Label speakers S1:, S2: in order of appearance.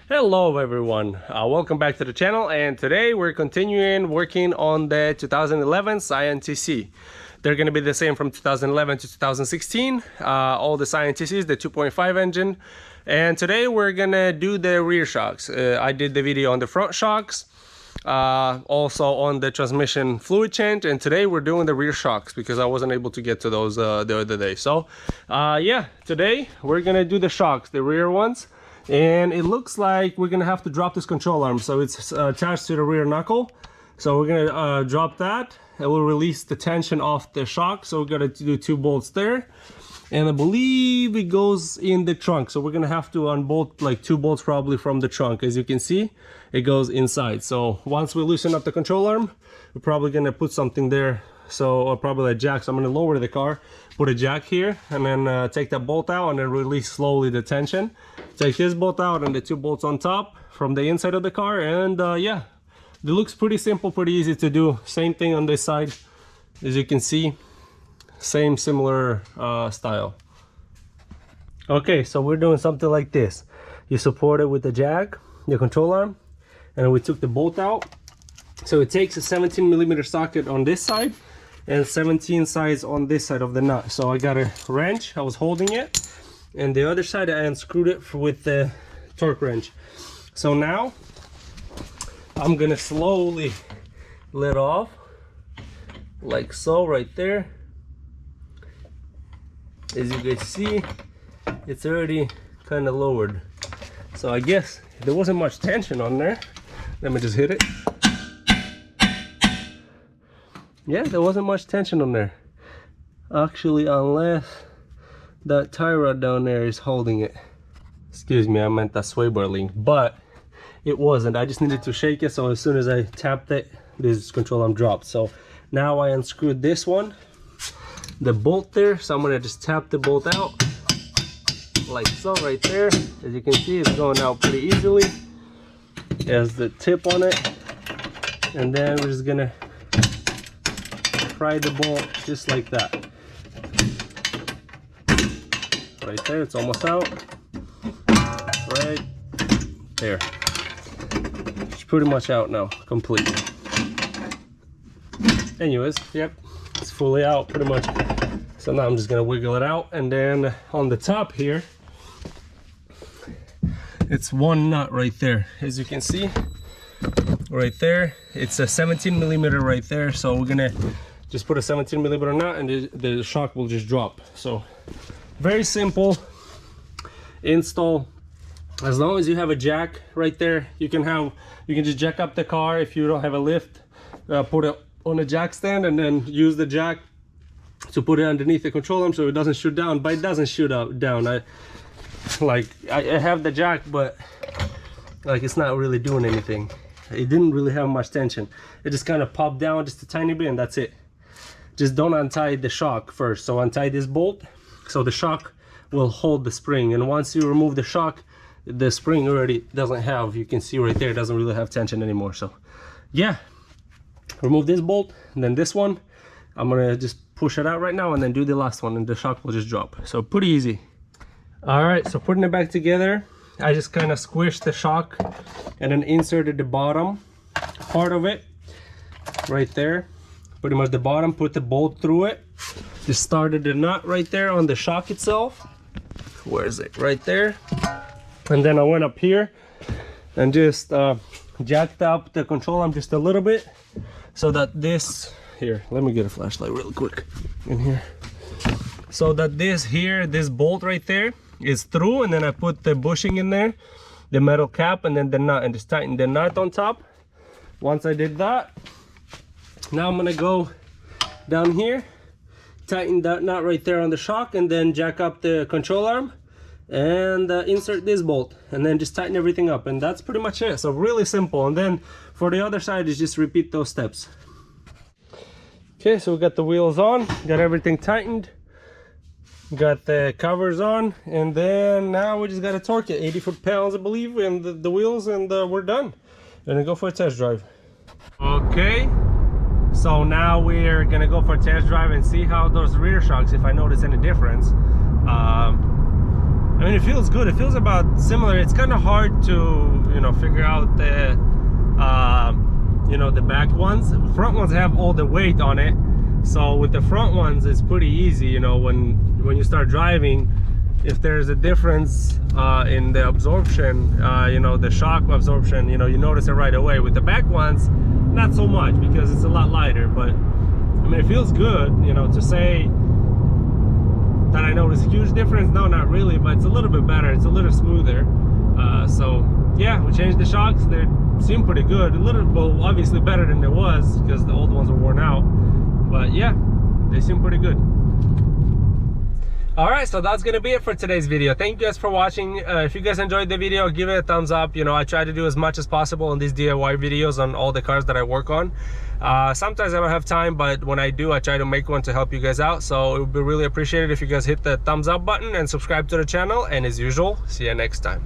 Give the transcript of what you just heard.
S1: Hello everyone, welcome back to the channel, and today we're continuing working on the 2011 Scion TC. They're going to be the same from 2011 to 2016, all the Scion TCs, the 2.5 engine, and today we're going to do the rear shocks. I did the video on the front shocks, also on the transmission fluid change, and today we're doing the rear shocks because I wasn't able to get to those the other day. So yeah, today we're going to do the shocks, the rear ones. And it looks like we're gonna have to drop this control arm, so it's attached to the rear knuckle. So we're gonna drop that. It will release the tension off the shock, so we're gonna do 2 bolts there, and I believe it goes in the trunk, so we're gonna have to unbolt like 2 bolts probably from the trunk. As you can see, it goes inside. So once we loosen up the control arm, we're probably gonna put something there, so probably a jack. So I'm gonna lower the car, put a jack here, and then take that bolt out and then release slowly the tension. Take this bolt out and the 2 bolts on top from the inside of the car, and yeah, it looks pretty simple, pretty easy to do. Same thing on this side, as you can see, same similar style. Okay, so we're doing something like this. You support it with the jack, the control arm, and we took the bolt out. So it takes a 17mm socket on this side and 17 sides on this side of the nut. So I got a wrench, I was holding it, and the other side I unscrewed it with the torque wrench. So now I'm gonna slowly let off like so, right there. As you guys see, it's already kind of lowered. So I guess there wasn't much tension on there. Let me just hit it. Yeah, there wasn't much tension on there, actually, unless that tie rod down there is holding it. Excuse me, I meant that sway bar link, but it wasn't. I just needed to shake it, so as soon as I tapped it, this control arm dropped. So now I unscrewed this one, the bolt there, so I'm gonna just tap the bolt out like so, right there. As you can see, it's going out pretty easily. It has the tip on it, and then we're just gonna pry the bolt just like that. Right there, it's almost out. Right there. It's pretty much out now, completely. Anyways, yep, it's fully out pretty much. So now I'm just gonna wiggle it out, and then on the top here, it's one nut right there. As you can see, right there, it's a 17mm right there. So we're gonna just put a 17mm nut, and the shock will just drop. So very simple install. As long as you have a jack right there, you can just jack up the car. If you don't have a lift, put it on a jack stand and then use the jack to put it underneath the control arm so it doesn't shoot down. But it doesn't shoot down. I have the jack, but like it's not really doing anything. It didn't really have much tension. It just kind of popped down just a tiny bit, and that's it. Just don't untie the shock first. So untie this bolt, so the shock will hold the spring, and once you remove the shock, the spring already doesn't have, you can see right there, it doesn't really have tension anymore. So yeah, remove this bolt, and then this one I'm gonna just push it out right now and then do the last one, and the shock will just drop. So pretty easy. All right, so putting it back together, I just kind of squished the shock and then inserted the bottom part of it right there, pretty much the bottom, put the bolt through it, just started the nut right there on the shock itself. Where is it? Right there. And then I went up here and just jacked up the control arm just a little bit, so that this here, let me get a flashlight real quick in here, so that this bolt right there is through, and then I put the bushing in there, the metal cap, and then the nut, and just tighten the nut on top. Once I did that, now I'm gonna go down here, tighten that nut right there on the shock, and then jack up the control arm and insert this bolt, and then just tighten everything up, and that's pretty much it. So really simple. And then for the other side is just repeat those steps. Okay, so we got the wheels on, got everything tightened, got the covers on, and then now we just got to torque it 80 foot-pounds I believe, and the wheels, and we're done. Gonna go for a test drive. Okay, so now we're gonna go for a test drive and see how those rear shocks, if I notice any difference. I mean, it feels good. It feels about similar. It's kind of hard to, you know, figure out the, you know, the back ones. The front ones have all the weight on it. So with the front ones, it's pretty easy, you know, when you start driving, if there's a difference in the absorption, you know, the shock absorption, you know, you notice it right away. With the back ones, not so much because it's a lot lighter, but I mean, it feels good, you know, to say that I notice a huge difference. No, not really, but it's a little bit better. It's a little smoother. So yeah, we changed the shocks. They seem pretty good. A little, well, obviously better than it was because the old ones were worn out. But yeah, they seem pretty good. All right, so that's gonna be it for today's video. Thank you guys for watching. If you guys enjoyed the video, give it a thumbs up. You know, I try to do as much as possible in these DIY videos on all the cars that I work on. Sometimes I don't have time, but when I do, I try to make one to help you guys out. So it would be really appreciated if you guys hit the thumbs up button and subscribe to the channel. And as usual, see you next time.